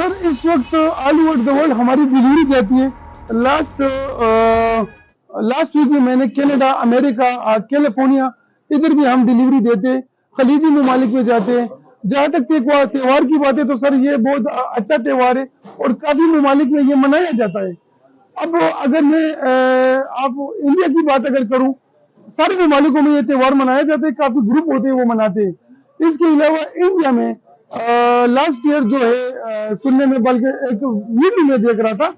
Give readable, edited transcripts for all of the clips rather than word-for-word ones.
Sir इस वक्त all over the world हमारी डिलीवरी जाती है। लास्ट लास्ट वीक में मैंने कनाडा, अमेरिका, कैलिफोर्निया, इधर भी हम डिलीवरी देते हैं। खलीजी ममालिक में जाते हैं। जहाँ तक त्योहार की बात है तो सर ये बहुत अच्छा त्योहार है और काफी ममालिक में ये मनाया जाता है। अब अगर मैं आप इंडिया की बात अगर करूं, सारे ममालिकों में ये त्योहार मनाया जाता है, काफी ग्रुप होते हैं वो मनाते हैं। इसके अलावा इंडिया में लास्ट ईयर जो है सुनने में, बल्कि एक वीडियो में देख रहा था,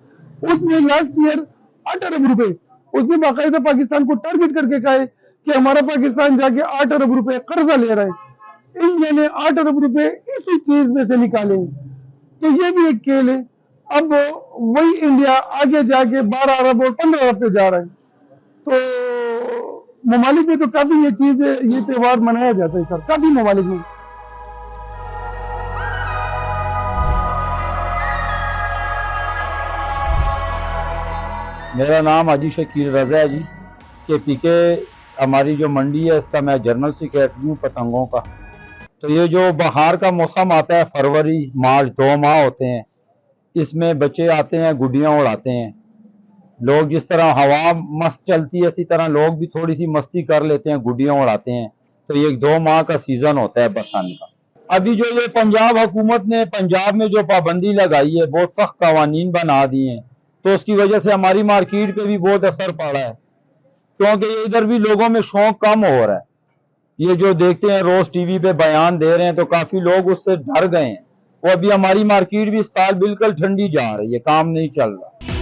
उसमें लास्ट ईयर 8 अरब रुपए, उसने बाकायदा पाकिस्तान को टारगेट करके कहा है कि हमारा पाकिस्तान जाके 8 अरब रुपए कर्जा ले रहा है। इंडिया ने 8 अरब रुपए इसी चीज में से निकाले हैं। तो ये भी एक खेल है। अब वही इंडिया आगे जाके 12 अरब और 15 अरब पे जा रहा है। तो ममालिक में तो काफी ये चीज, ये त्योहार मनाया जाता है सर, काफी ममालिक में। मेरा नाम हाजी शकील रजा है जी। के पीके हमारी जो मंडी है इसका मैं जनरल सेक्रेटरी हूँ पतंगों का। तो ये जो बहार का मौसम आता है, फरवरी मार्च 2 माह होते हैं, इसमें बच्चे आते हैं, गुड्डियाँ उड़ाते हैं। लोग जिस तरह हवा मस्त चलती है इसी तरह लोग भी थोड़ी सी मस्ती कर लेते हैं, गुड्डियाँ उड़ाते हैं। तो ये 2 माह का सीजन होता है बरसाने का। अभी जो ये पंजाब हुकूमत ने पंजाब में जो पाबंदी लगाई है, बहुत सख्त कवानीन बना दिए हैं, तो उसकी वजह से हमारी मार्केट पे भी बहुत असर पड़ा है, क्योंकि ये इधर भी लोगों में शौक कम हो रहा है। ये जो देखते हैं रोज टीवी पे बयान दे रहे हैं तो काफी लोग उससे डर गए हैं। वो अभी हमारी मार्केट भी इस साल बिल्कुल ठंडी जा रही है, काम नहीं चल रहा।